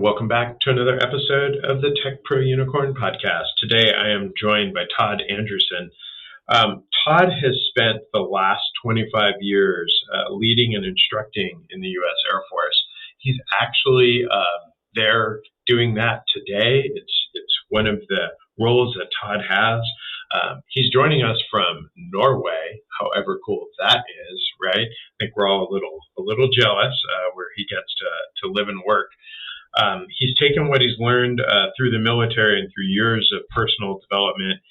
welcome back to another episode of the Tech Pro Unicorn podcast. Today I am joined by Todd Andrewsen. Todd has spent the last 25 years leading and instructing in the U.S. Air Force. He's actually there doing that today. It's one of the roles that Todd has. He's joining us from Norway, however cool that is, right? I think we're all a little jealous where he gets to live and work. He's taken what he's learned through the military and through years of personal development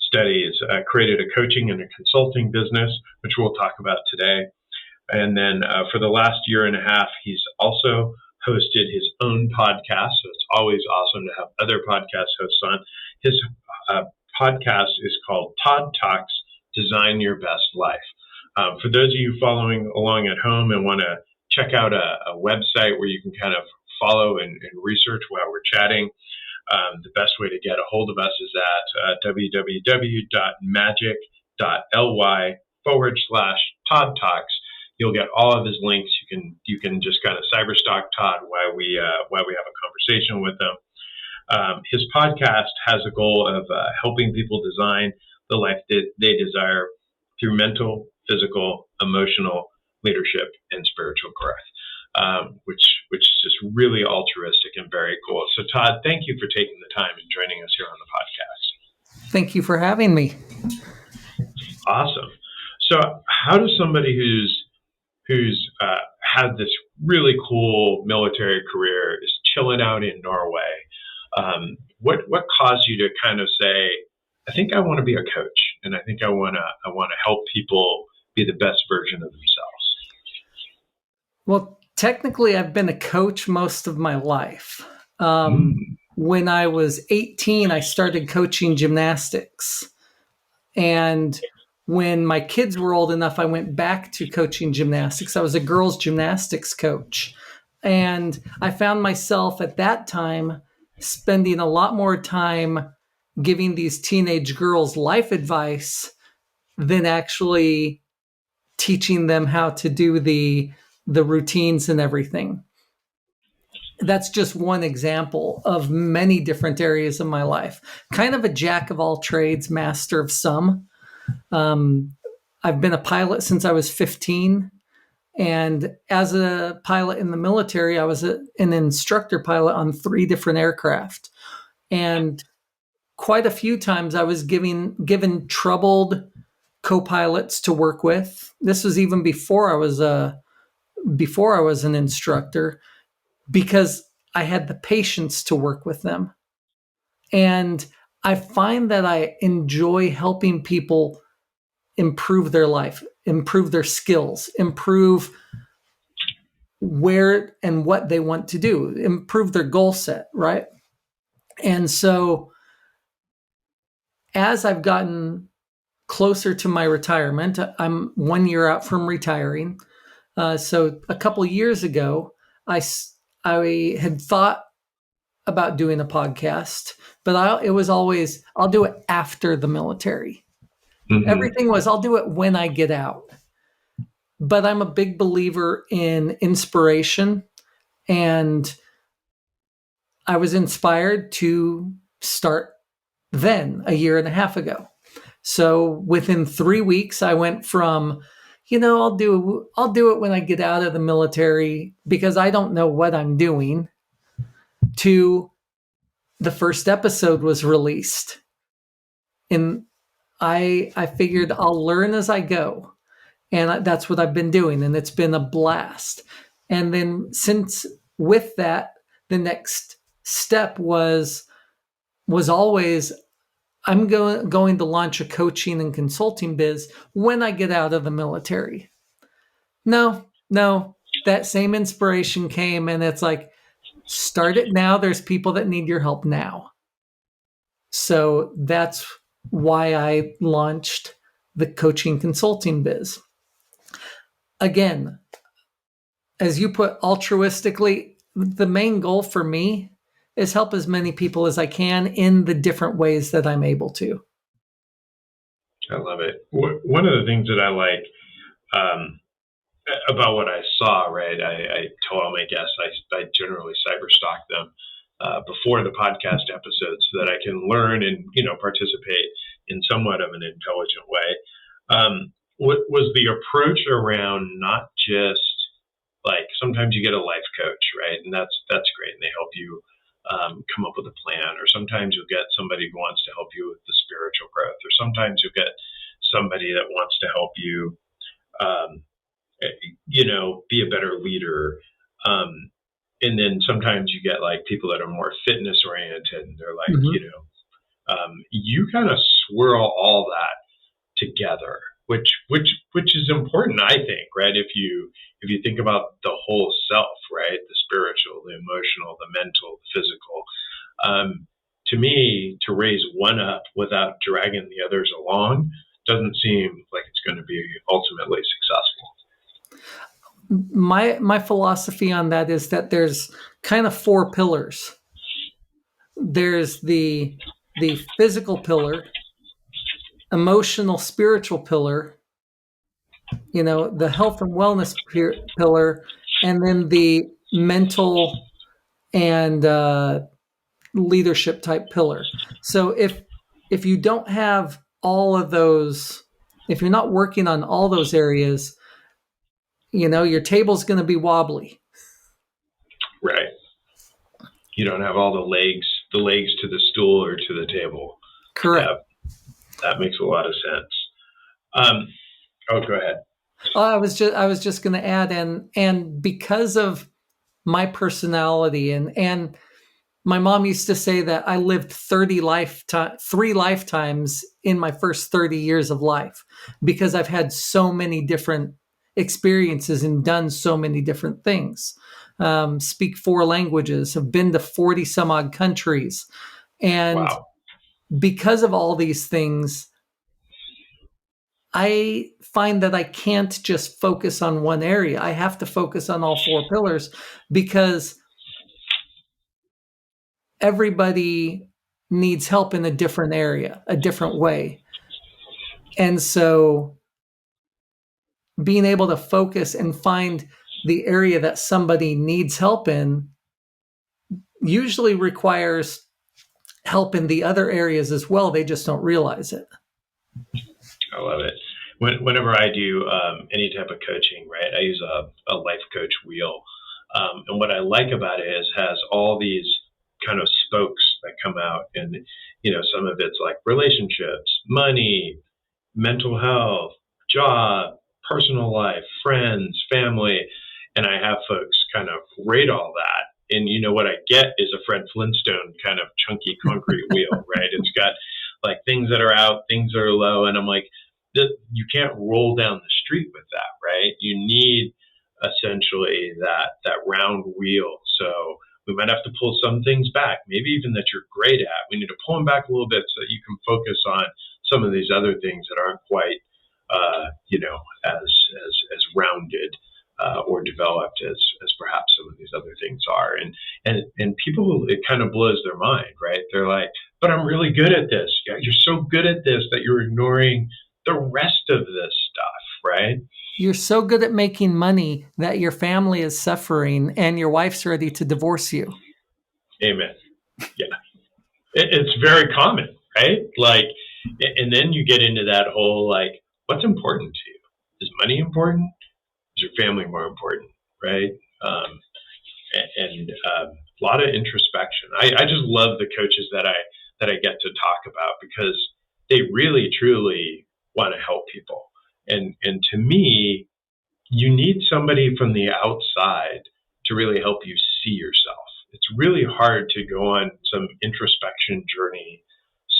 studies, created a coaching and a consulting business, which we'll talk about today. And then for the last year and a half, he's also hosted his own podcast. So it's always awesome to have other podcast hosts on. His podcast is called Todd Talks, Design Your Best Life. For those of you following along at home and want to check out a website where you can kind of follow and research while we're chatting, the best way to get a hold of us is at www.magic.ly/Todd Talks. You'll get all of his links. You can just kind of cyberstalk Todd while we have a conversation with him. His podcast has a goal of helping people design the life that they desire through mental, physical, emotional, leadership, and spiritual growth, which is just really altruistic and very cool. So, Todd, thank you for taking the time and joining us here on the podcast. Thank you for having me. Awesome. So, how does somebody who's had this really cool military career, is chilling out in Norway, what caused you to kind of say, I think I want to be a coach, and I think I want to help people be the best version of themselves? Well, technically, I've been a coach most of my life. When I was 18, I started coaching gymnastics. And when my kids were old enough, I went back to coaching gymnastics. I was a girls' gymnastics coach. And I found myself at that time spending a lot more time giving these teenage girls life advice than actually teaching them how to do the routines and everything. That's just one example of many different areas of my life. Kind of a jack of all trades, master of some. I've been a pilot since I was 15. And as a pilot in the military, I was an instructor pilot on 3 different aircraft. And quite a few times I was given troubled co-pilots to work with. This was even before I was an instructor, because I had the patience to work with them. And I find that I enjoy helping people improve their life, improve their skills, improve where and what they want to do, improve their goal set, right? And so as I've gotten closer to my retirement, I'm 1 year out from retiring. So a couple of years ago, I had thought about doing a podcast, but it was always, I'll do it after the military. Mm-hmm. Everything was, I'll do it when I get out. But I'm a big believer in inspiration, and I was inspired to start then, a year and a half ago. So within 3 weeks, I went from, I'll do it when I get out of the military because I don't know what I'm doing, to the first episode was released. And I figured I'll learn as I go. And that's what I've been doing. And it's been a blast. And then with that, the next step was always, I'm going to launch a coaching and consulting biz when I get out of the military. No, that same inspiration came, and it's like, start it now. There's people that need your help now. So that's why I launched the coaching consulting biz. Again, as you put, altruistically, the main goal for me is help as many people as I can in the different ways that I'm able to. I love it. One of the things that I like about what I saw, right? I tell all my guests I generally cyberstalk them before the podcast episodes so that I can learn and participate in somewhat of an intelligent way. What was the approach around not just like sometimes you get a life coach, right? And that's great, and they help you come up with a plan. Or sometimes you'll get somebody who wants to help you with the spiritual growth. Or sometimes you'll get somebody that wants to help you um, be a better leader. And then sometimes you get like people that are more fitness oriented, and they're like, Mm-hmm. you kind of swirl all that together, which is important, I think, right? If you think about the whole self, right, the spiritual, the emotional, the mental, the physical. To me, to raise one up without dragging the others along doesn't seem like it's going to be ultimately successful. My philosophy on that is that there's kind of four pillars. There's the physical pillar, emotional, spiritual pillar, the health and wellness pillar, and then the mental and leadership type pillar. So if you don't have all of those, if you're not working on all those areas, your table's going to be wobbly. Right. You don't have all the legs to the stool or to the table. Correct. That makes a lot of sense. Go ahead. I was just going to add, and because of my personality, and my mom used to say that I lived 3 lifetimes in my first 30 years of life, because I've had so many different experiences and done so many different things. Speak 4 languages, have been to 40 some odd countries. And wow. Because of all these things, I find that I can't just focus on one area. I have to focus on all 4 pillars, because everybody needs help in a different area, a different way. And so being able to focus and find the area that somebody needs help in usually requires help in the other areas as well. They just don't realize it. I love it. Whenever I do any type of coaching, right, I use a life coach wheel. And what I like about it is has all these kind of spokes that come out, and some of it's like relationships, money, mental health, job, personal life, friends, family, and I have folks kind of rate all that. And what I get is a Fred Flintstone kind of chunky concrete wheel, right? It's got like things that are out, things that are low, and I'm like, you can't roll down the street with that, right? You need essentially that round wheel. So we might have to pull some things back, maybe even that you're great at. We need to pull them back a little bit so that you can focus on some of these other things that aren't quite, as rounded or developed as perhaps some of these other things are. And people, it kind of blows their mind, right? They're like, but I'm really good at this. Yeah, you're so good at this that you're ignoring the rest of this stuff, right? You're so good at making money that your family is suffering and your wife's ready to divorce you. Amen. Yeah. It's very common, right? Like, and then you get into that whole, like, what's important to you? Is money important? Is your family more important, right? And a lot of introspection. I just love the coaches that I get to talk about, because they really truly want to help people. And to me, you need somebody from the outside to really help you see yourself. It's really hard to go on some introspection journey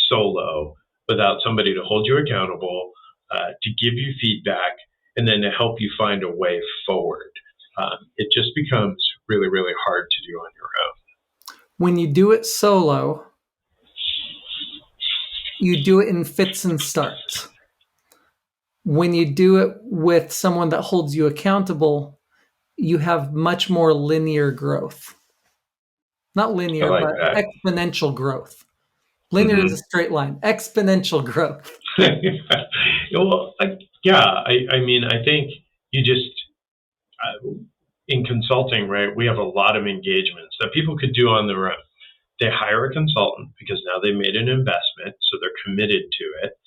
solo without somebody to hold you accountable, to give you feedback, and then to help you find a way forward. It just becomes really, really hard to do on your own. When you do it solo, you do it in fits and starts. When you do it with someone that holds you accountable, you have much more linear growth. Not linear, like but that. exponential growth. Linear is a straight line. Exponential growth. Well, I mean, I think you just in consulting, right, we have a lot of engagements that people could do on their own. They hire a consultant because now they made an investment, so they're committed to it.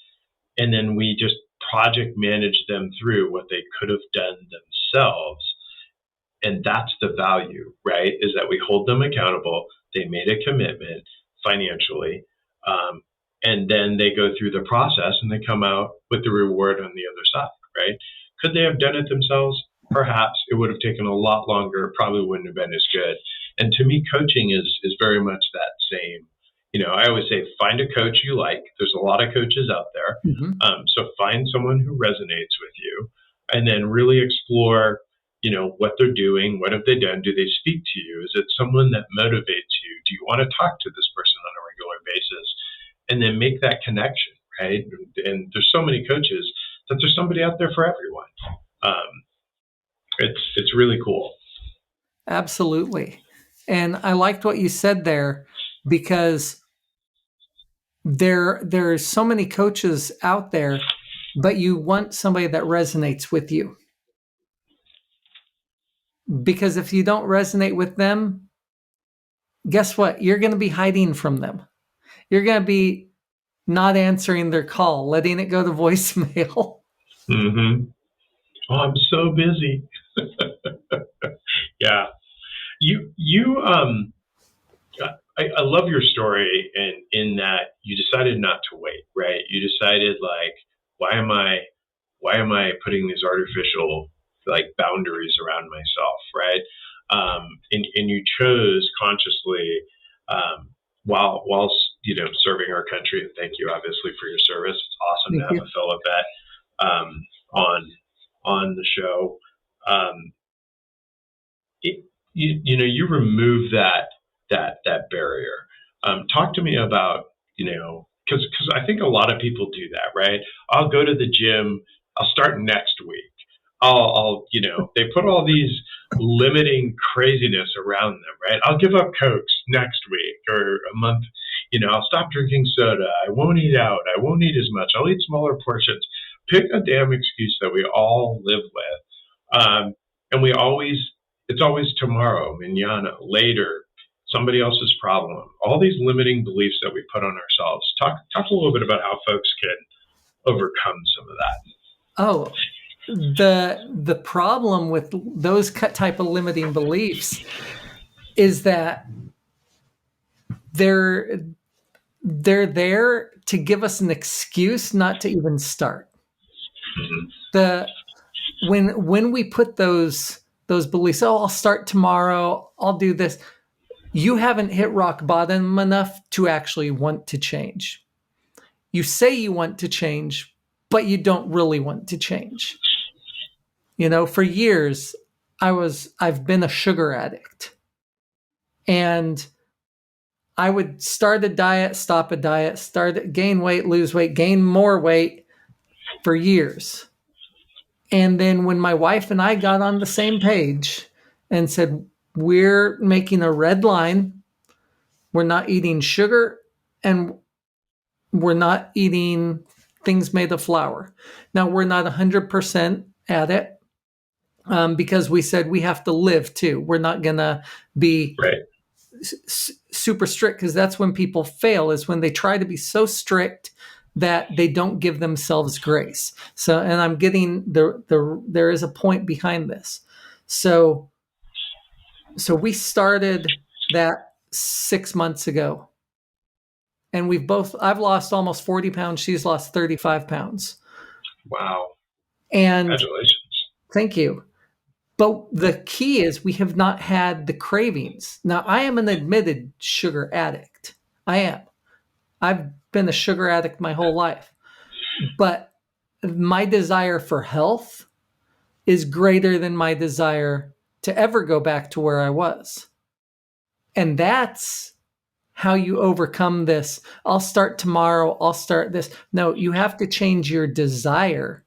And then we just project manage them through what they could have done themselves. And that's the value, right? Is that we hold them accountable. They made a commitment financially. And then they go through the process and they come out with the reward on the other side, right? Could they have done it themselves? Perhaps. It would have taken a lot longer, probably wouldn't have been as good. And to me, coaching is very much that same. I always say, find a coach you like. There's a lot of coaches out there. Mm-hmm. So find someone who resonates with you and then really explore, what they're doing. What have they done? Do they speak to you? Is it someone that motivates you? Do you want to talk to this person on a regular basis? And then make that connection, right? And there's so many coaches that there's somebody out there for everyone. It's really cool. Absolutely. And I liked what you said there, because there's so many coaches out there, but you want somebody that resonates with you. Because if you don't resonate with them, guess what? You're going to be hiding from them. You're going to be not answering their call, letting it go to voicemail. Mm-hmm. Oh, I'm so busy. Yeah. I love your story in that you decided not to wait, right? You decided, like, why am I putting these artificial, like, boundaries around myself, right? And you chose consciously, while serving our country. And thank you, obviously, for your service. It's awesome to have a fellow vet on the show. You remove that barrier. Talk to me about, because I think a lot of people do that, right? I'll go to the gym. I'll start next week. They put all these limiting craziness around them, right? I'll give up Cokes next week or a month. I'll stop drinking soda. I won't eat out. I won't eat as much. I'll eat smaller portions. Pick a damn excuse that we all live with. And it's always tomorrow, mañana, later, somebody else's problem. All these limiting beliefs that we put on ourselves. Talk a little bit about how folks can overcome some of that. Oh, the problem with those type of limiting beliefs is that they're there to give us an excuse not to even start. Mm-hmm. When we put those beliefs, I'll start tomorrow, I'll do this, you haven't hit rock bottom enough to actually want to change. You say you want to change, but you don't really want to change. For years, I've been a sugar addict. And I would start a diet, stop a diet, gain weight, lose weight, gain more weight for years. And then when my wife and I got on the same page and said, we're making a red line, we're not eating sugar, and we're not eating things made of flour. Now, we're not 100% at it, because we said we have to live too. We're not going to be super strict, because that's when people fail, is when they try to be so strict that they don't give themselves grace. So, and I'm getting there is a point behind this. So we started that 6 months ago, and I've lost almost 40 pounds. She's lost 35 pounds. Wow. And congratulations. Thank you. But the key is we have not had the cravings. Now, I am an admitted sugar addict. I am. I've been a sugar addict my whole life. But my desire for health is greater than my desire to ever go back to where I was. And that's how you overcome this. I'll start tomorrow. I'll start this. No, you have to change your desire.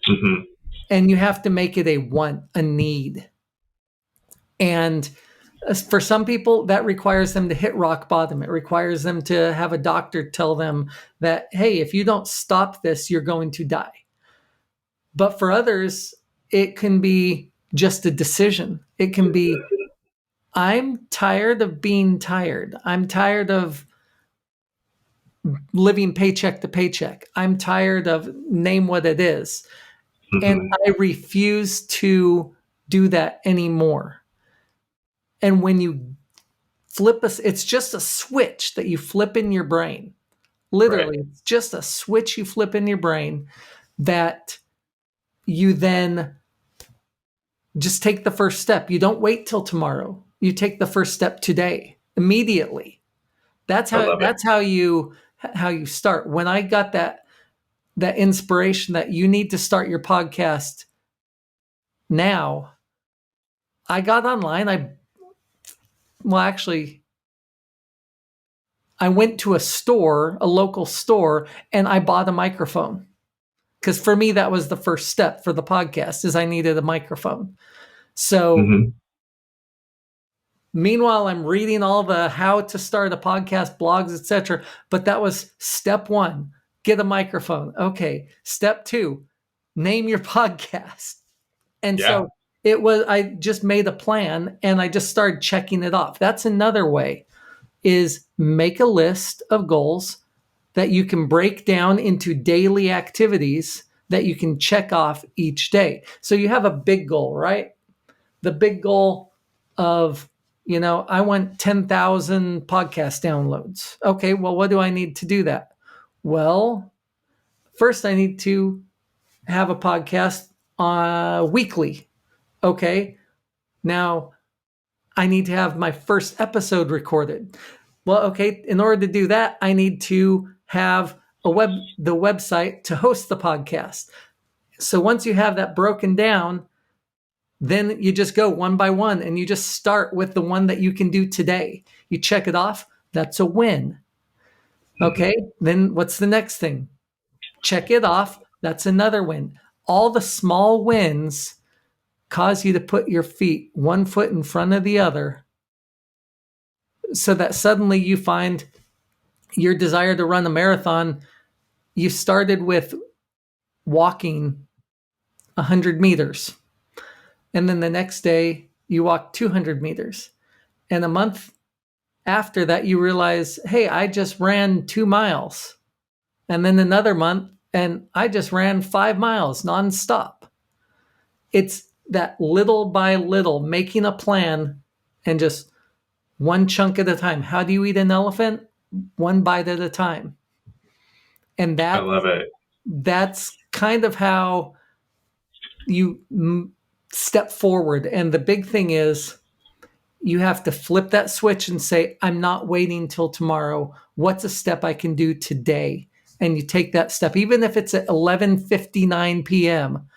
Mm-hmm. And you have to make it a want, a need. And for some people, that requires them to hit rock bottom. It requires them to have a doctor tell them that, hey, if you don't stop this, you're going to die. But for others, it can be just a decision. It can be, I'm tired of being tired. I'm tired of living paycheck to paycheck. I'm tired of name what it is. And Mm-hmm. I refuse to do that anymore. And when you it's just a switch that you flip in your brain. Right. Literally, it's just a switch you flip in your brain that you then just take the first step. You don't wait till tomorrow. You take the first step today, immediately. I love it. That's how you start. When I got that inspiration that you need to start your podcast now, I got online. Actually, I went to a local store, and I bought a microphone. Because for me, that was the first step for the podcast, is I needed a microphone. So Mm-hmm. meanwhile, I'm reading all the how to start a podcast, blogs, etc. But that was step one, get a microphone. Okay. Step two, name your podcast. And Yeah. so I just made a plan and I just started checking it off. That's another way, is make a list of goals that you can break down into daily activities that you can check off each day. So you have a big goal, right? The big goal of, I want 10,000 podcast downloads. Okay, well, what do I need to do that? Well, first I need to have a podcast weekly. Okay, now I need to have my first episode recorded. Well, okay, in order to do that, I need to have the website to host the podcast. So once you have that broken down, then you just go one by one and you just start with the one that you can do today. You check it off. That's a win. Okay. Mm-hmm. Then what's the next thing? Check it off. That's another win. All the small wins cause you to put your feet one foot in front of the other, so that suddenly you find your desire to run a marathon. You started with walking 100 meters. And then the next day you walk 200 meters. And a month after that, you realize, hey, I just ran 2 miles. And then another month, and I just ran 5 miles nonstop. It's that little by little, making a plan and just one chunk at a time. How do you eat an elephant? One bite at a time. And I love it. that's kind of how you step forward. And the big thing is, you have to flip that switch and say, I'm not waiting till tomorrow. What's a step I can do today? And you take that step, even if it's at 11:59 p.m.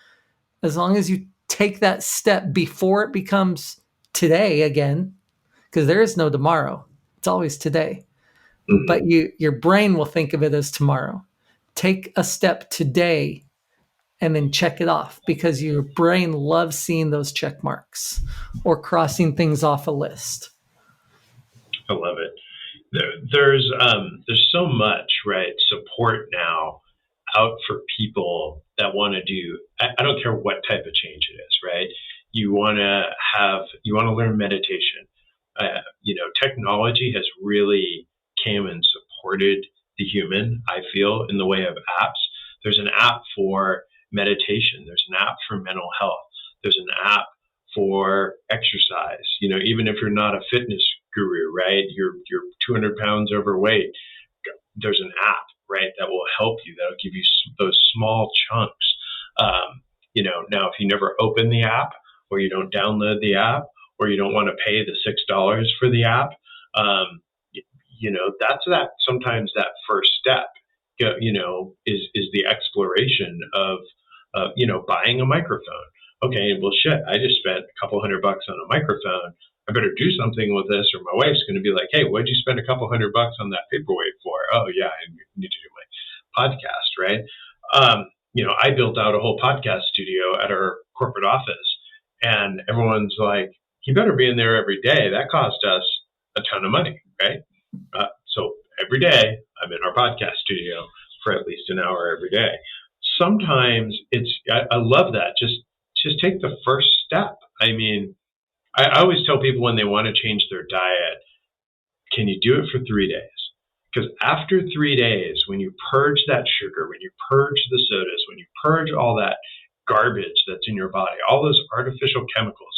As long as you take that step before it becomes today again, because there is no tomorrow. It's always today. Mm-hmm. But your brain will think of it as tomorrow. Take a step today and then check it off, because your brain loves seeing those check marks or crossing things off a list. I love it. There's so much, right, support now out for people that want to do. I don't care what type of change it is, right? You want to learn meditation. Technology has really came and supported the human, I feel, in the way of apps. There's an app for meditation. There's an app for mental health. There's an app for exercise. Even if you're not a fitness guru, right? You're 200 pounds overweight. There's an app, right, that will help you. That'll give you those small chunks. Now if you never open the app, or you don't download the app, or you don't want to pay the $6 for the app, that's sometimes that first step, is the exploration of, buying a microphone. Okay, well, shit, I just spent a couple $100 on a microphone. I better do something with this, or my wife's going to be like, hey, what'd you spend a couple $100 on that paperweight for? Oh, yeah, I need to do my podcast, right? I built out a whole podcast studio at our corporate office, and everyone's like, you better be in there every day. That cost us a ton of money, right? So every day I'm in our podcast studio for at least an hour every day. Sometimes I love that. Just take the first step. I mean, I always tell people when they want to change their diet, can you do it for 3 days? Because after 3 days, when you purge that sugar, when you purge the sodas, when you purge all that garbage that's in your body, all those artificial chemicals,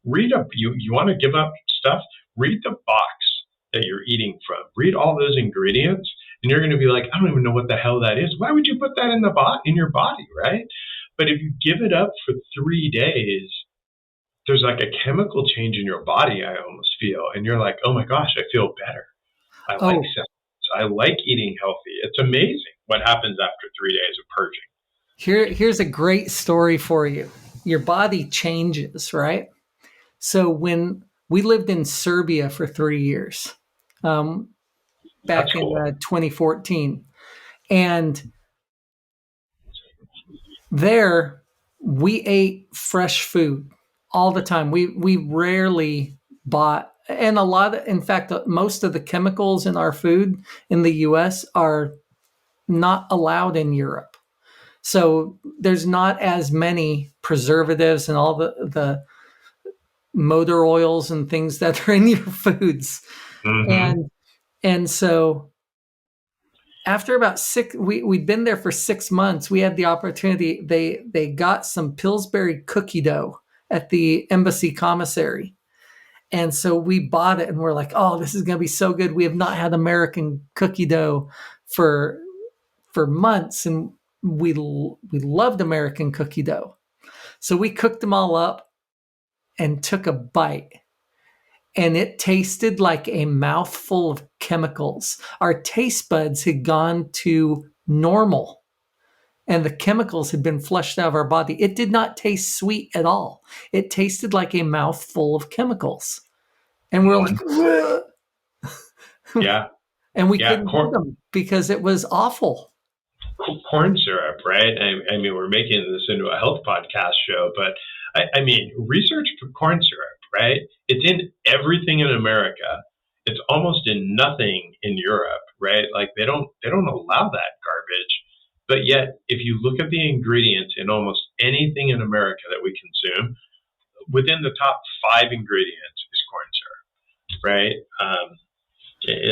read up. You want to give up stuff? Read the box that you're eating from. Read all those ingredients, and you're going to be like, I don't even know what the hell that is. Why would you put that in your body, right? But if you give it up for 3 days, there's like a chemical change in your body, I almost feel. And you're like, oh my gosh, I feel better. I like Oh, salads. I like eating healthy. It's amazing what happens after 3 days of purging. here's a great story for you. Your body changes, right? So when we lived in Serbia for 3 years, um, That's back in cool. 2014, and there we ate fresh food all the time. We rarely bought, and a lot of, in fact, most of the chemicals in our food in the US are not allowed in Europe. So there's not as many preservatives and all the motor oils and things that are in your foods. Mm-hmm. And so after about we'd been there for 6 months. We had the opportunity. They got some Pillsbury cookie dough at the embassy commissary. And so we bought it and we're like, oh, this is going to be so good. We have not had American cookie dough for months. And we loved American cookie dough. So we cooked them all up and took a bite. And it tasted like a mouthful of chemicals. Our taste buds had gone to normal and the chemicals had been flushed out of our body. It did not taste sweet at all. It tasted like a mouthful of chemicals. And we're like, "Ugh." Yeah. And we Yeah. couldn't eat them because it was awful. Corn syrup, right? I mean, we're making this into a health podcast show, but I mean, research for corn syrup, right? It's in everything in America. It's almost in nothing in Europe, right? Like they don't allow that garbage. But yet, if you look at the ingredients in almost anything in America that we consume, within the top 5 ingredients is corn syrup, right?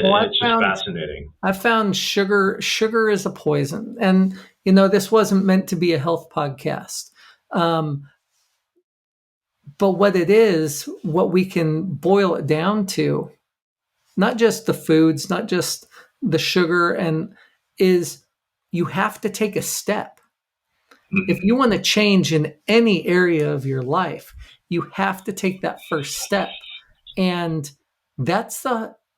Well, It's just fascinating. I found sugar is a poison. And, this wasn't meant to be a health podcast. Um, but what it is, what we can boil it down to, not just the foods, not just the sugar, and is you have to take a step. If Mhm. you want to change in any area of your life, you have to take that first step. And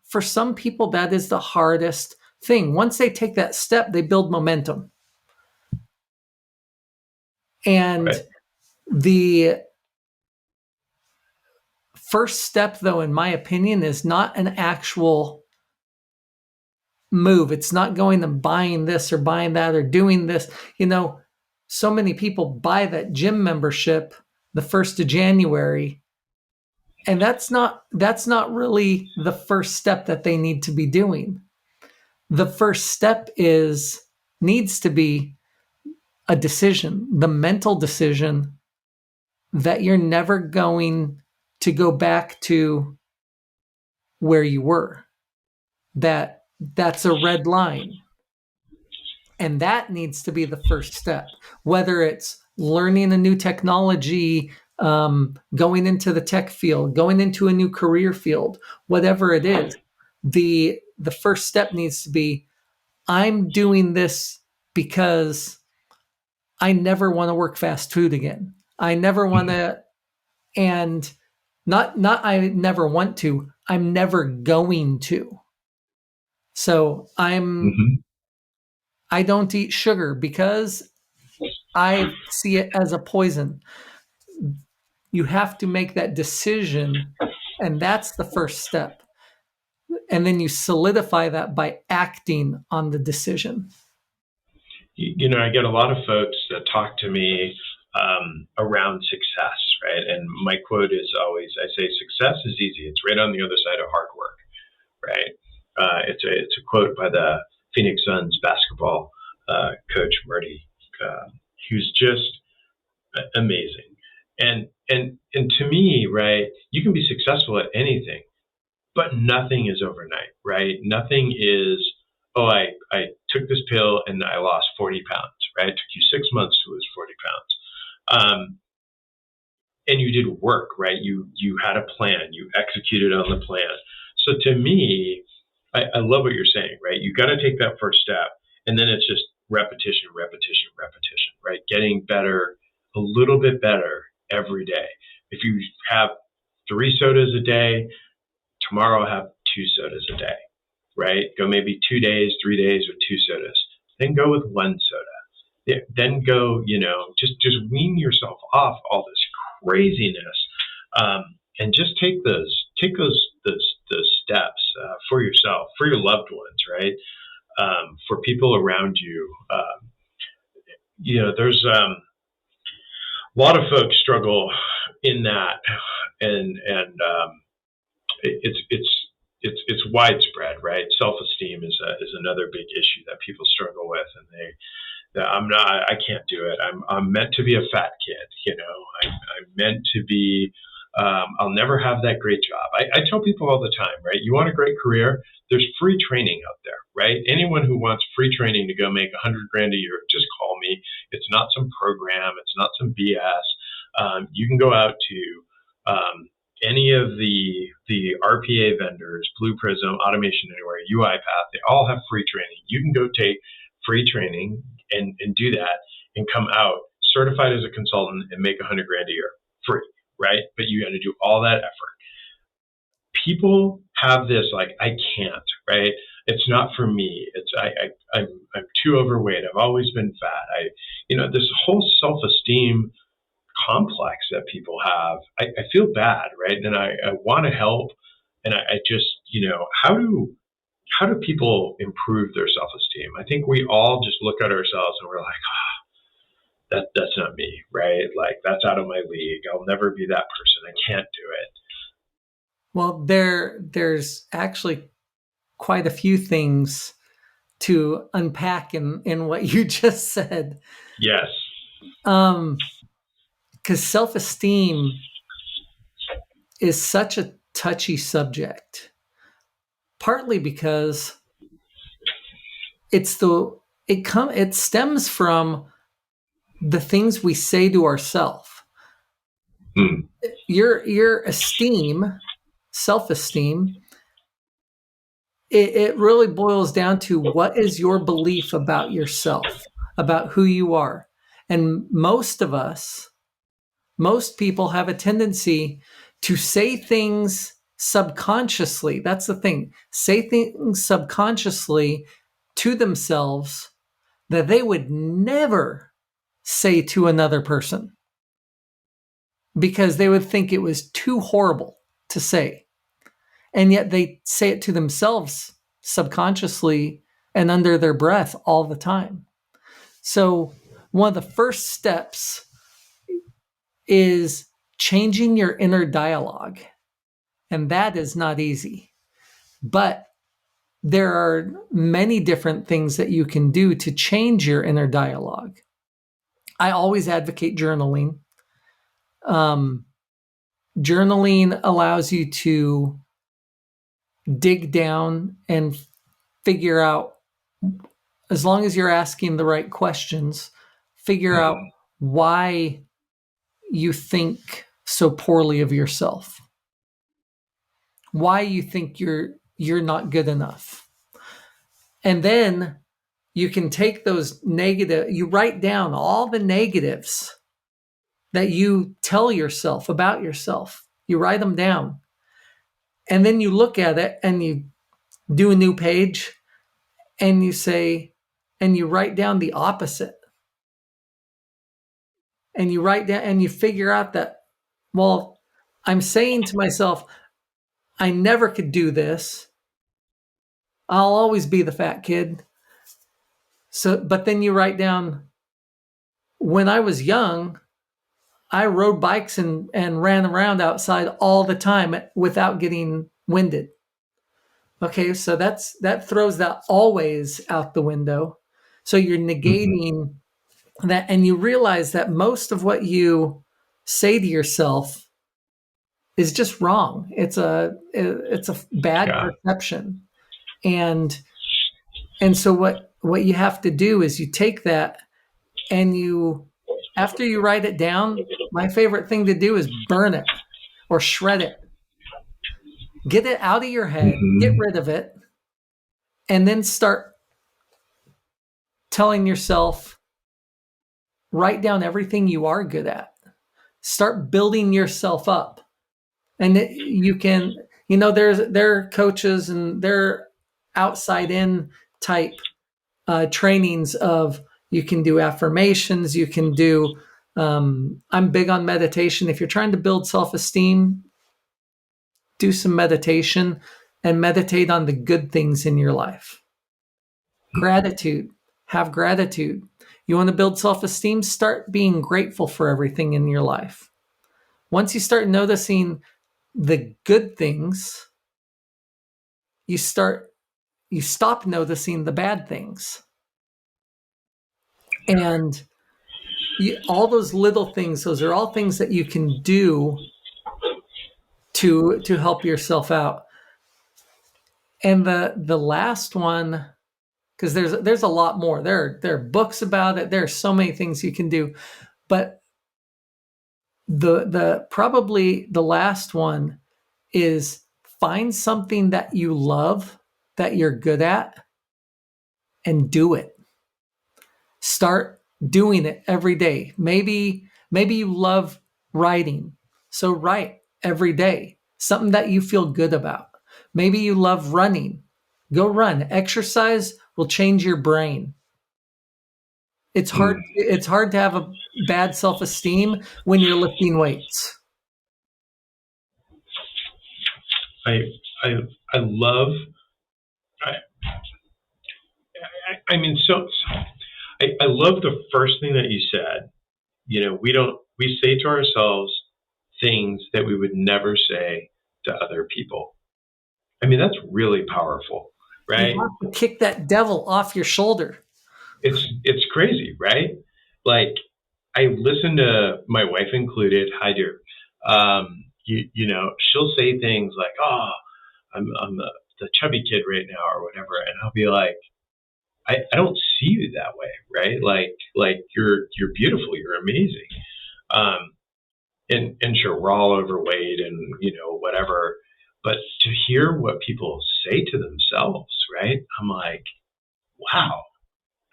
for some people, that is the hardest thing. Once they take that step, they build momentum. And Right. the first step, though, in my opinion, is not an actual move. It's not going and buying this or buying that or doing this. So many people buy that gym membership the 1st of January, and that's not really the first step that they need to be doing. The first step needs to be a decision, the mental decision that you're never going to go back to where you were. That's a red line. And that needs to be the first step, whether it's learning a new technology, going into the tech field, going into a new career field, whatever it is. The first step needs to be, I'm doing this because I never want to work fast food again. I never want to, and not I never want to, I'm never going to. So Mm-hmm. I don't eat sugar because I see it as a poison. You have to make that decision, and that's the first step. And then you solidify that by acting on the decision. I get a lot of folks that talk to me around success, right? And my quote is always, I say, success is easy. It's right on the other side of hard work, right? It's a quote by the Phoenix Suns basketball coach, Marty, who's just amazing. And to me, right, you can be successful at anything, but nothing is overnight, right? Nothing is, oh, I took this pill and I lost 40 pounds, right? It took you 6 months to lose 40 pounds. And you did work, right? You had a plan, you executed on the plan. So to me, I love what you're saying, right? You got to take that first step, and then it's just repetition, repetition, repetition, right? Getting better, a little bit better every day. If you have 3 sodas a day, tomorrow have 2 sodas a day, right? Go maybe 2 days, 3 days with 2 sodas. Then go with 1 soda. Then go, just wean yourself off all this craziness, and just take those steps for yourself, for your loved ones, right? For people around you. There's a lot of folks struggle in that, and it's widespread, right? Self-esteem is another big issue that people struggle with, and I can't do it. I'm meant to be a fat kid, I'm meant to be. I'll never have that great job. I tell people all the time, right? You want a great career? There's free training out there, right? Anyone who wants free training to go make $100,000 a year, just call me. It's not some program. It's not some BS. You can go out to any of the RPA vendors, Blue Prism, Automation Anywhere, UiPath. They all have free training. You can go take free training and do that and come out certified as a consultant and make $100,000 a year free, right? But you got to do all that effort. People have this like, I can't, right? It's not for me. I'm too overweight. I've always been fat. This whole self-esteem complex that people have. I feel bad, right? And I want to help. And I just, how do people improve their self-esteem? I think we all just look at ourselves and we're like, that's not me, right? Like, that's out of my league. I'll never be that person. I can't do it. Well, there's actually quite a few things to unpack in what you just said. Yes. Because self-esteem is such a touchy subject, partly because it stems from the things we say to ourselves. Your esteem, self-esteem, it really boils down to what is your belief about yourself, about who you are. And most people have a tendency to say things subconsciously. That's the thing. Say things subconsciously to themselves that they would never say to another person because they would think it was too horrible to say. And yet they say it to themselves subconsciously and under their breath all the time. So one of the first steps is changing your inner dialogue. And that is not easy. But there are many different things that you can do to change your inner dialogue. I always advocate journaling. Journaling allows you to dig down and figure out, as long as you're asking the right questions, figure out why you think so poorly of yourself, why you think you're not good enough. And then you can take those you write down all the negatives that you tell yourself about yourself. You write them down. And then you look at it and you do a new page and you write down the opposite. And you write down and you figure out that, well, I'm saying to myself, I never could do this. I'll always be the fat kid. But then you write down, when I was young, I rode bikes and ran around outside all the time without getting winded. Okay, so that throws that always out the window. So you're negating that, and you realize that most of what you say to yourself is just wrong. It's a bad Yeah. perception. And so what you have to do is you take that and after you write it down, my favorite thing to do is burn it or shred it. Get it out of your head, get Mm-hmm. rid of it, and then start telling yourself, write down everything you are good at. Start building yourself up. And you can, there are coaches and they're outside in type trainings of, you can do affirmations, you can do, I'm big on meditation. If you're trying to build self-esteem, do some meditation and meditate on the good things in your life. Gratitude, have gratitude. You want to build self-esteem, start being grateful for everything in your life. Once you start noticing the good things, you stop noticing the bad things. And all those little things, those are all things that you can do to help yourself out. And the last one, because there's a lot more. There are books about it. There are so many things you can do, but the probably the last one is find something that you love, that you're good at, and do it. Start doing it every day. Maybe you love writing, so write every day, something that you feel good about. Maybe you love running, go run. Exercise will change your brain. It's hard to have a bad self-esteem when you're lifting weights. I I I love. I mean, I love the first thing that you said. We say to ourselves things that we would never say to other people. I mean, that's really powerful, You right? have to kick that devil off your shoulder. It's crazy, right? Like, I listen to my wife included. Hi, dear. She'll say things like, "Oh, I'm the chubby kid right now," or whatever, and I'll be like, I don't see you that way, right? Like you're beautiful, you're amazing. Um, and sure, we're all overweight and whatever, but to hear what people say to themselves, right? I'm like, wow,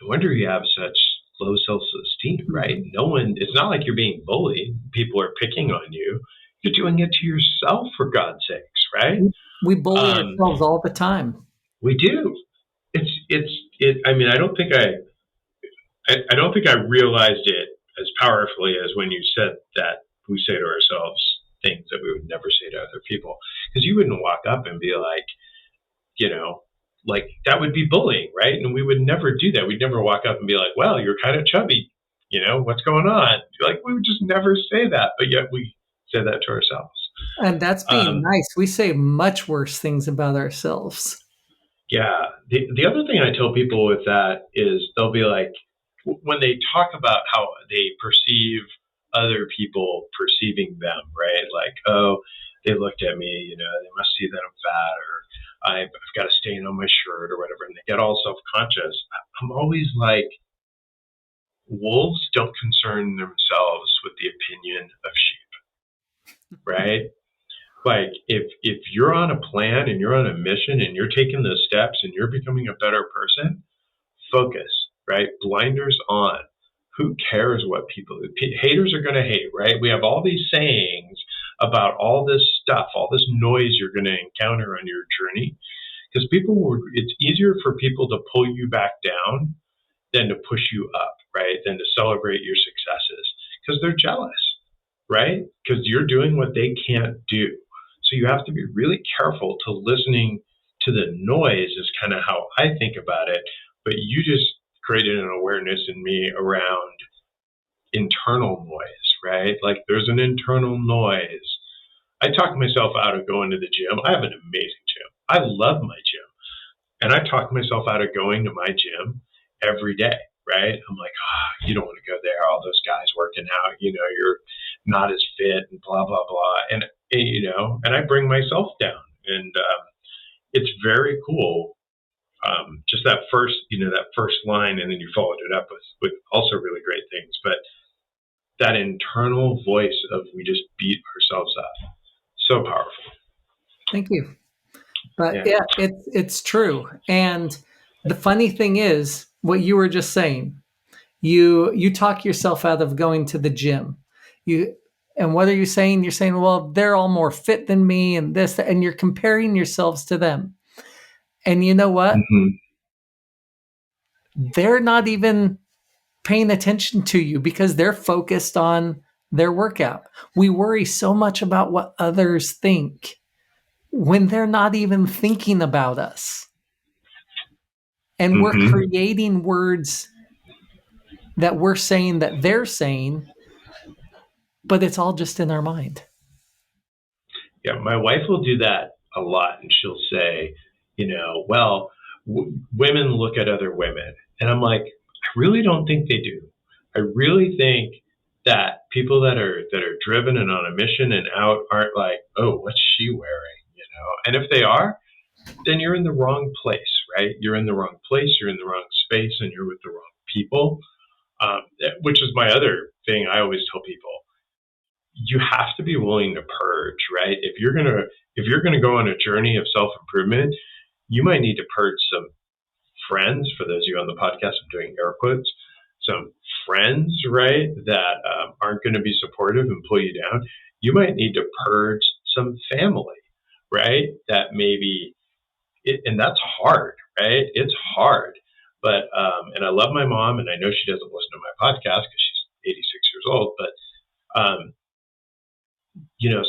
no wonder you have such low self-esteem, right? No one, it's not like you're being bullied. People are picking on you. You're doing it to yourself, for God's sakes, right? We bully Um, ourselves all the time. we do. I mean, I don't think I realized it as powerfully as when you said that we say to ourselves things that we would never say to other people. Because you wouldn't walk up and be like, you know, like that would be bullying, right? And we would never do that. We'd never walk up and be like, well, you're kind of chubby. What's going on? Like, we would just never say that, but yet we say that to ourselves. And that's being Um, nice. We say much worse things about ourselves. Yeah. The other thing I tell people with that is they'll be like, when they talk about how they perceive other people perceiving them, right? Like, oh, they looked at me, they must see that I'm fat, or I've got a stain on my shirt or whatever, and they get all self-conscious. I'm always like, wolves don't concern themselves with the opinion of sheep, right? Like, if you're on a plan and you're on a mission and you're taking those steps and you're becoming a better person, focus, right? Blinders on. Who cares what haters are going to hate, right? We have all these sayings about all this stuff, all this noise you're going to encounter on your journey, because it's easier for people to pull you back down than to push you up, right? Than to celebrate your successes, because they're jealous, right? Because you're doing what they can't do. So you have to be really careful to listening to the noise, is kind of how I think about it. But you just created an awareness in me around internal noise, right? Like, there's an internal noise. I talk myself out of going to the gym. I have an amazing gym. I love my gym. And I talk myself out of going to my gym every day, right? I'm like, you don't want to go there. All those guys working out, not as fit and blah, blah, blah. And I bring myself down. And it's very cool. Just that first line, and then you followed it up with also really great things. But that internal voice of we just beat ourselves up, so powerful. Thank you. But yeah, it's true. And the funny thing is, what you were just saying, you talk yourself out of going to the gym. And what are you saying? You're saying, well, they're all more fit than me and this, and you're comparing yourselves to them. And you know what? Mm-hmm. They're not even paying attention to you because they're focused on their workout. We worry so much about what others think when they're not even thinking about us. And Mm-hmm. we're creating words that we're saying that they're saying, but it's all just in our mind. Yeah, my wife will do that a lot, and she'll say, well, women look at other women, and I'm like, I really don't think they do. I really think that people that are driven and on a mission and out aren't like, oh, what's she wearing, And if they are, then you're in the wrong place, right? You're in the wrong place, you're in the wrong space, and you're with the wrong people. Which is my other thing I always tell people. You have to be willing to purge, right? If you're gonna go on a journey of self-improvement, you might need to purge some friends. For those of you on the podcast, I'm doing air quotes. Some friends, right, that aren't going to be supportive and pull you down. You might need to purge some family, right? That maybe, and that's hard, right? It's hard. But and I love my mom, and I know she doesn't listen to my podcast because she's 86 years old. But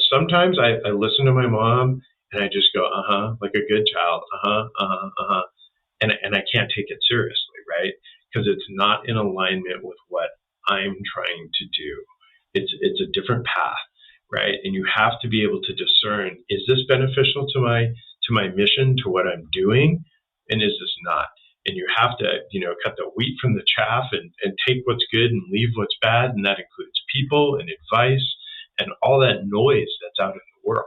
sometimes I listen to my mom and I just go, like a good child, and I can't take it seriously, right? Because it's not in alignment with what I'm trying to do. It's a different path, right? And you have to be able to discern: is this beneficial to my mission, to what I'm doing, and is this not? And you have to, cut the wheat from the chaff and take what's good and leave what's bad, and that includes people and advice and all that noise that's out in the world,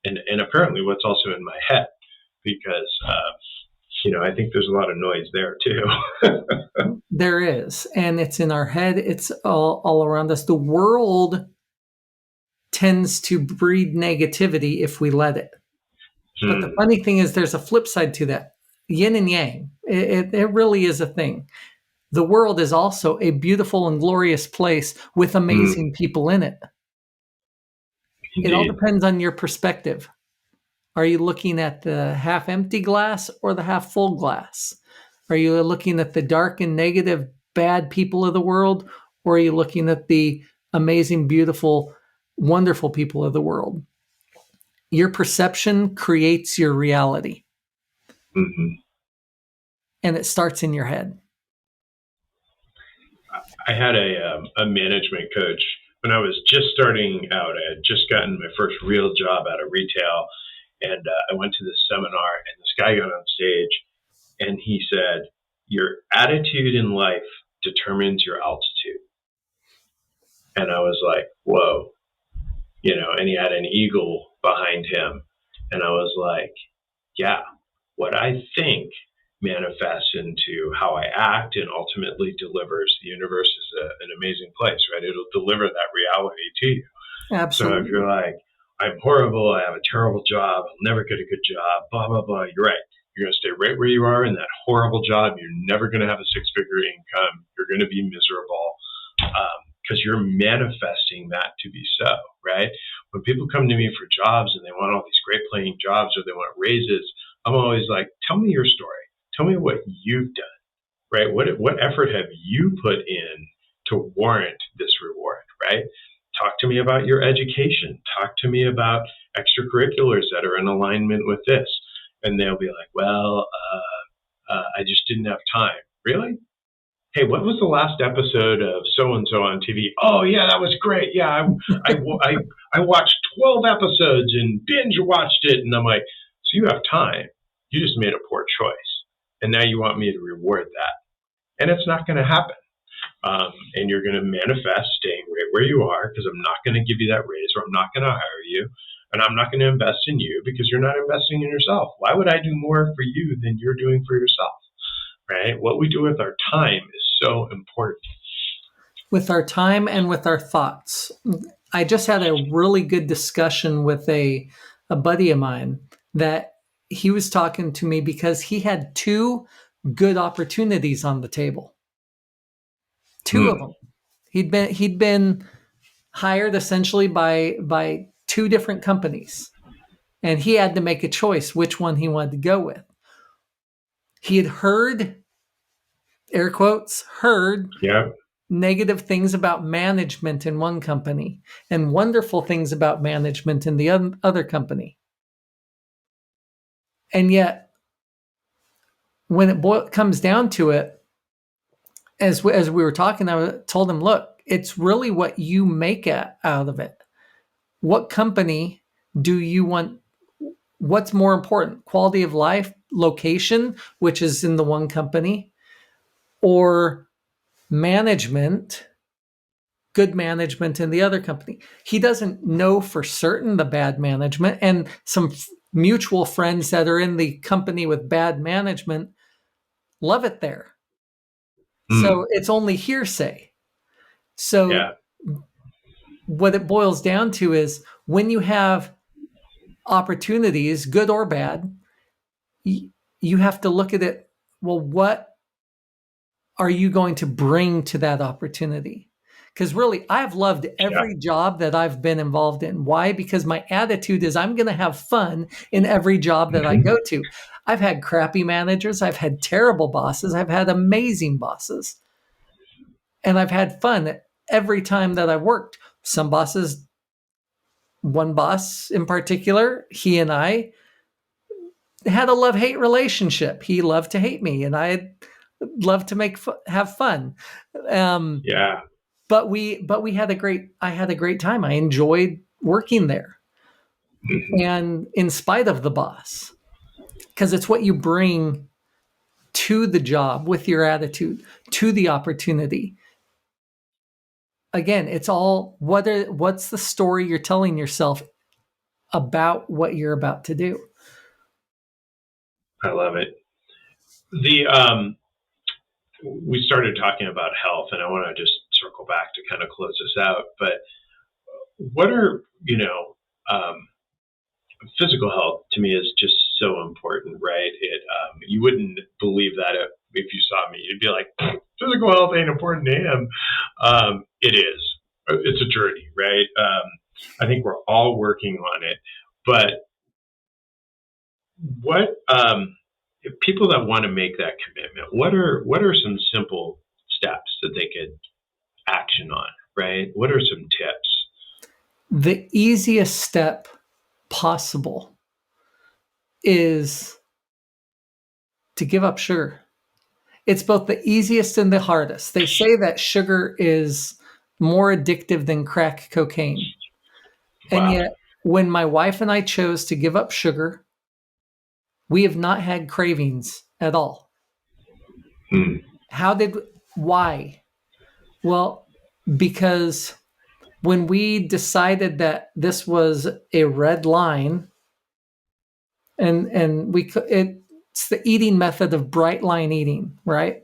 and apparently what's also in my head, because I think there's a lot of noise there too. There is, and it's in our head. It's all around us. The world tends to breed negativity if we let it. But the funny thing is, there's a flip side to that. Yin and yang. It really is a thing. The world is also a beautiful and glorious place with amazing people in it. Indeed. It all depends on your perspective. Are you looking at the half empty glass or the half full glass? Are you looking at the dark and negative, bad people of the world, or are you looking at the amazing, beautiful, wonderful people of the world? Your perception creates your reality. Mm-hmm. And it starts in your head. I had a management coach when I was just starting out. I had just gotten my first real job out of retail, and I went to this seminar, and this guy got on stage, and he said, your attitude in life determines your altitude. And I was like, whoa, and he had an eagle behind him. And I was like, yeah, what I think manifests into how I act and ultimately delivers. The universe is an amazing place, right? It'll deliver that reality to you. Absolutely. So if you're like, I'm horrible, I have a terrible job, I'll never get a good job, blah, blah, blah, you're right. You're going to stay right where you are in that horrible job. You're never going to have a six-figure income. You're going to be miserable because you're manifesting that to be so, right? When people come to me for jobs and they want all these great paying jobs or they want raises, I'm always like, tell me your story. Tell me what you've done, right? What effort have you put in to warrant this reward, right? Talk to me about your education. Talk to me about extracurriculars that are in alignment with this. And they'll be like, well, I just didn't have time. Really? Hey, what was the last episode of so-and-so on TV? Oh, yeah, that was great. Yeah, I watched 12 episodes and binge watched it. And I'm like, so you have time. You just made a poor choice. And now you want me to reward that. And it's not going to happen. And you're going to manifest staying right where you are because I'm not going to give you that raise, or I'm not going to hire you, and I'm not going to invest in you because you're not investing in yourself. Why would I do more for you than you're doing for yourself? Right? What we do with our time is so important. With our time and with our thoughts. I just had a really good discussion with a buddy of mine that he was talking to me because he had two good opportunities on the table. Two of them. He'd been hired essentially by two different companies, and he had to make a choice which one he wanted to go with. He had heard, air quotes, heard Yeah. negative things about management in one company and wonderful things about management in the other company. And yet, when it comes down to it, as we were talking, I told him, look, it's really what you make out of it. What company do you want? What's more important? Quality of life, location, which is in the one company, or management, good management in the other company? He doesn't know for certain the bad management, and some mutual friends that are in the company with bad management love it there. So it's only hearsay. So what it boils down to is when you have opportunities, good or bad, you have to look at it. Well, what are you going to bring to that opportunity? Because really, I've loved every job that I've been involved in. Why? Because my attitude is I'm going to have fun in every job that I go to. I've had crappy managers. I've had terrible bosses. I've had amazing bosses. And I've had fun every time that I've worked. Some bosses, one boss in particular, he and I had a love-hate relationship. He loved to hate me, and I loved to have fun. But we had I had a great time. I enjoyed working there. And in spite of the boss, because it's what you bring to the job with your attitude, to the opportunity. Again, it's all what's the story you're telling yourself about what you're about to do. I love it. We started talking about health, and I want to just circle back to kind of close this out. But what are, physical health to me is just so important, right? You wouldn't believe that if you saw me. You'd be like, physical health ain't important to him. It is. It's a journey, right? I think we're all working on it. But what people that want to make that commitment, what are some simple steps that they could action on, right? What are some tips? The easiest step possible is to give up sugar. It's both the easiest and the hardest. They say that sugar is more addictive than crack cocaine. Wow. And yet, when my wife and I chose to give up sugar, we have not had cravings at all. Why? Well, because when we decided that this was a red line, and it's the eating method of bright line eating, right?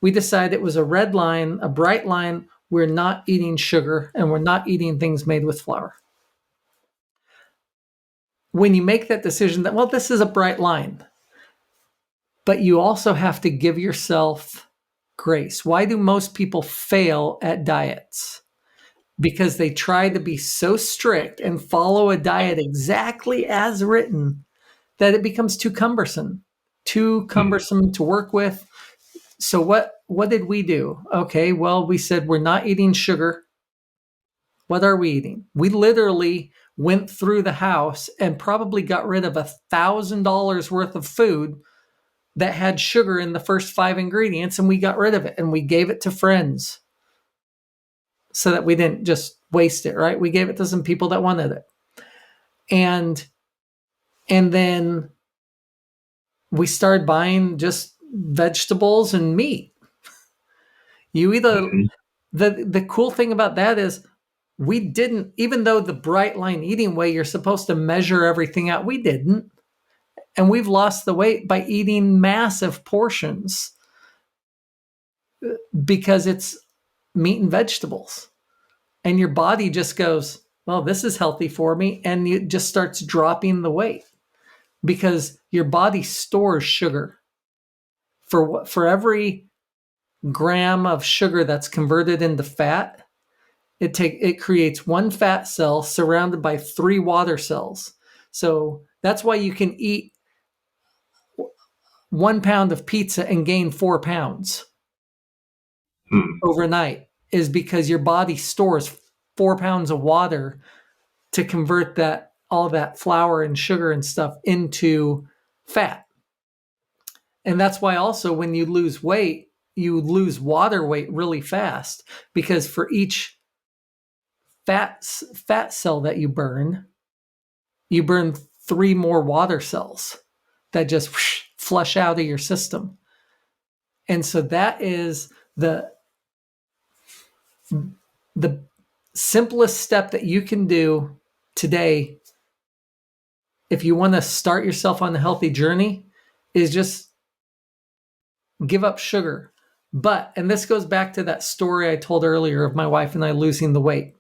We decided it was a red line, a bright line. We're not eating sugar and we're not eating things made with flour. When you make that decision that, well, this is a bright line, but you also have to give yourself grace. Why do most people fail at diets? Because they try to be so strict and follow a diet exactly as written that it becomes too cumbersome to work with. So what did we do? Okay, well, we said we're not eating sugar. What are we eating? We literally went through the house and probably got rid of $1,000 worth of food that had sugar in the first 5 ingredients, and we got rid of it and we gave it to friends so that we didn't just waste it, right? We gave it to some people that wanted it. And then we started buying just vegetables and meat. You either the cool thing about that is we didn't, even though the bright line eating way, you're supposed to measure everything out. We didn't. And we've lost the weight by eating massive portions because it's meat and vegetables. And your body just goes, well, this is healthy for me. And it just starts dropping the weight because your body stores sugar. For every gram of sugar that's converted into fat, it creates one fat cell surrounded by 3 water cells. So that's why you can eat 1 pound of pizza and gain 4 pounds overnight, is because your body stores 4 pounds of water to convert all that flour and sugar and stuff into fat. And that's why also when you lose weight, you lose water weight really fast, because for each fat cell that you burn 3 more water cells that just flush out of your system. And so that is the simplest step that you can do today if you want to start yourself on a healthy journey, is just give up sugar. But, and this goes back to that story I told earlier of my wife and I losing the weight.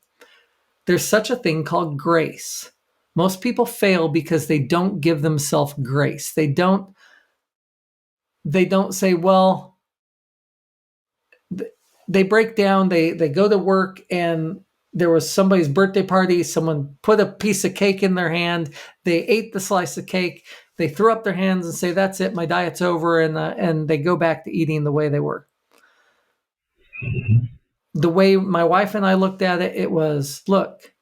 There's such a thing called grace. Most people fail because they don't give themselves grace. They don't say, well, they break down, they go to work and there was somebody's birthday party, someone put a piece of cake in their hand, they ate the slice of cake, they threw up their hands and say, that's it, my diet's over, and they go back to eating the way they were. The way my wife and I looked at it, it was, look,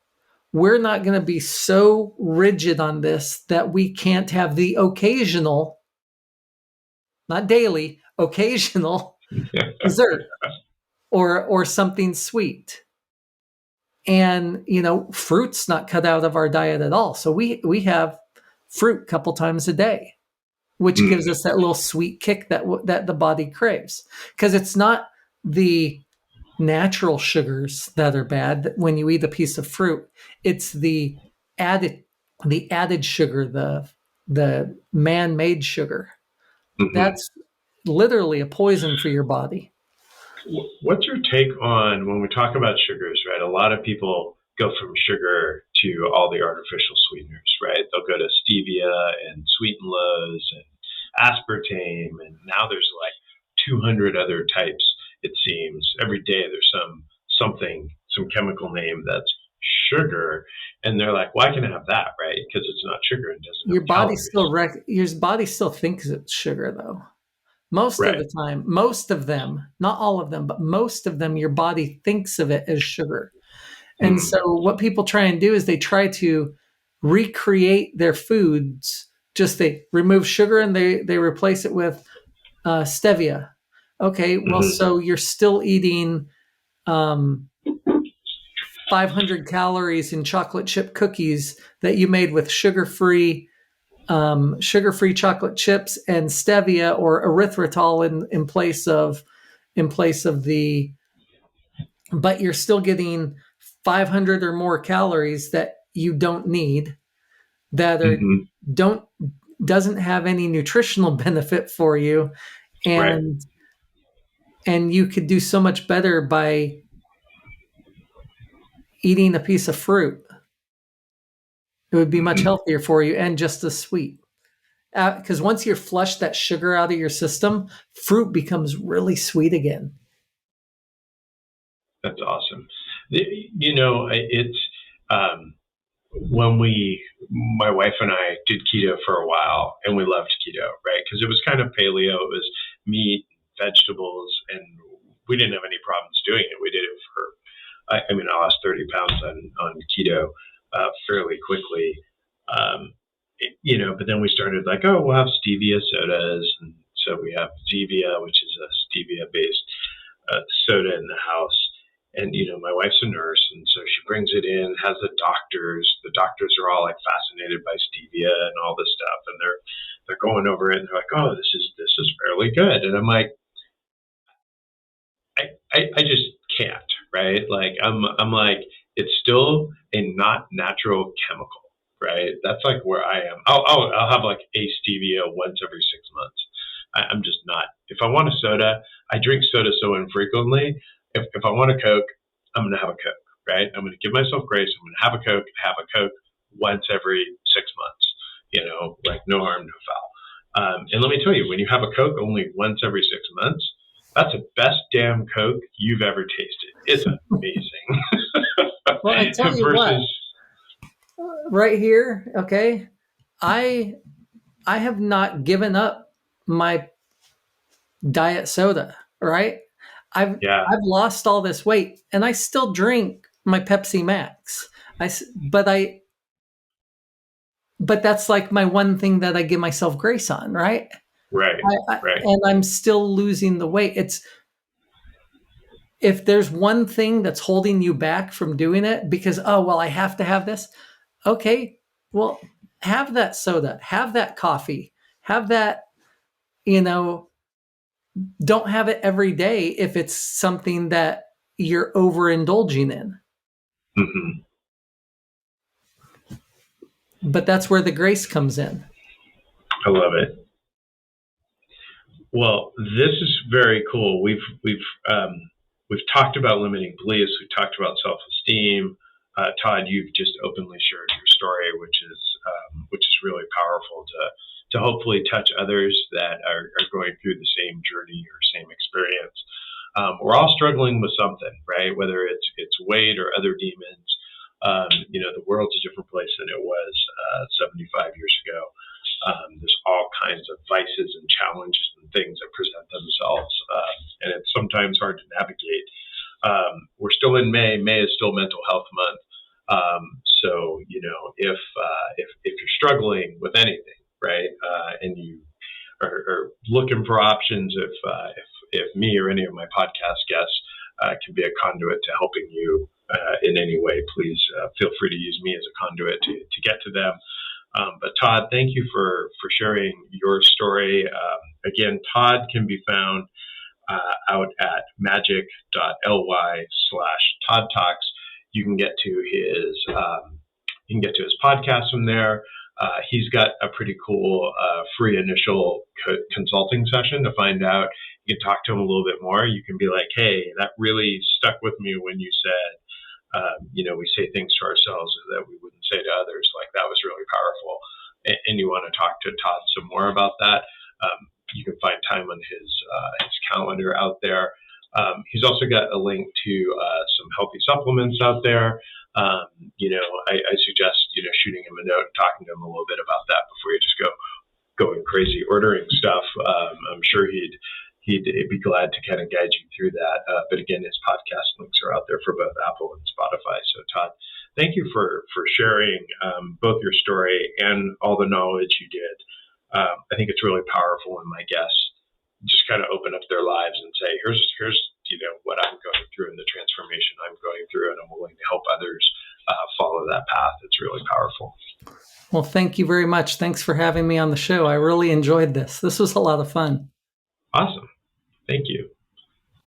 we're not going to be so rigid on this that we can't have the occasional, not daily, occasional dessert or something sweet. And, fruit's not cut out of our diet at all. So we have fruit a couple times a day, which gives us that little sweet kick that the body craves. Because it's not the natural sugars that are bad when you eat a piece of fruit. It's the added sugar, the man-made sugar. That's literally a poison for your body. What's your take on when we talk about sugars, right? A lot of people go from sugar to all the artificial sweeteners, right? They'll go to stevia and sweet and lows and aspartame, and now there's like 200 other types, it seems. Every day there's some chemical name that's sugar, and they're like, well, I can have that, right? Because it's not sugar and doesn't your have body calories. your body still thinks it's sugar, though. Most Right. of the time, most of them, not all of them, but most of them, your body thinks of it as sugar. And so what people try and do is they try to recreate their foods. Just they remove sugar and they replace it with stevia. Okay, well, so you're still eating 500 calories in chocolate chip cookies that you made with sugar-free chocolate chips and stevia or erythritol in place of the, but you're still getting 500 or more calories that you don't need, that are doesn't have any nutritional benefit for you, and you could do so much better by eating a piece of fruit. It would be much healthier for you and just as sweet. Because once you're flushed that sugar out of your system, fruit becomes really sweet again. That's awesome. It's when my wife and I did keto for a while, and we loved keto, right? Because it was kind of paleo. It was meat, vegetables, and we didn't have any problems doing it. We did it I lost 30 pounds on keto fairly quickly. But then we started like, oh, we'll have stevia sodas. And so we have Zevia, which is a stevia-based soda in the house. And, my wife's a nurse, and so she brings it in, has the doctors. The doctors are all like fascinated by stevia and all this stuff. And they're going over it and they're like, oh, this is fairly good. And I'm like, I just can't, right? Like I'm like, it's still a not natural chemical, right? That's like where I am. I'll have like a stevia once every 6 months. I'm just not. If I want a soda, I drink soda so infrequently. If I want a Coke, I'm going to have a Coke, right? I'm going to give myself grace. I'm going to have a Coke once every 6 months, like no harm, no foul. And let me tell you, when you have a Coke only once every 6 months, that's the best damn Coke you've ever tasted. It's amazing. Well, I tell you what, right here, okay, I have not given up my diet soda, right? I've lost all this weight and I still drink my Pepsi Max. But that's like my one thing that I give myself grace on, right? Right. And I'm still losing the weight. If there's one thing that's holding you back from doing it because, oh, well, I have to have this. Okay, well, have that soda, have that coffee, have that, don't have it every day if it's something that you're overindulging in. Mm-hmm. But that's where the grace comes in. I love it. Well, this is very cool. We've talked about limiting beliefs. We've talked about self-esteem. Todd, you've just openly shared your story, which is really powerful to hopefully touch others that are going through the same journey or same experience. We're all struggling with something, right? Whether it's weight or other demons. The world's a different place than it was 75 years ago. There's all kinds of vices and challenges and things that present themselves, and it's sometimes hard to navigate. We're still in May. May is still Mental Health Month. So if you're struggling with anything, right, and you are looking for options, if me or any of my podcast guests can be a conduit to helping you in any way, please feel free to use me as a conduit to get to them. But Todd, thank you for sharing your story. Again, Todd can be found out at magic.ly/Todd Talks. You can get to his podcast from there. He's got a pretty cool free initial consulting session to find out. You can talk to him a little bit more. You can be like, hey, that really stuck with me when you said, we say things to ourselves that we wouldn't say to others. Like, that was really powerful. And you want to talk to Todd some more about that. You can find time on his calendar out there. He's also got a link to some healthy supplements out there. I suggest, shooting him a note and talking to him a little bit about that before you just go going crazy ordering stuff. I'm sure he'd be glad to kind of guide you through that. But again, his podcast links are out there for both Apple and Spotify. So Todd, thank you for sharing both your story and all the knowledge you did. I think it's really powerful when my guests just kind of open up their lives and say, here's what I'm going through and the transformation I'm going through, and I'm willing to help others follow that path. It's really powerful. Well, thank you very much. Thanks for having me on the show. I really enjoyed this. This was a lot of fun.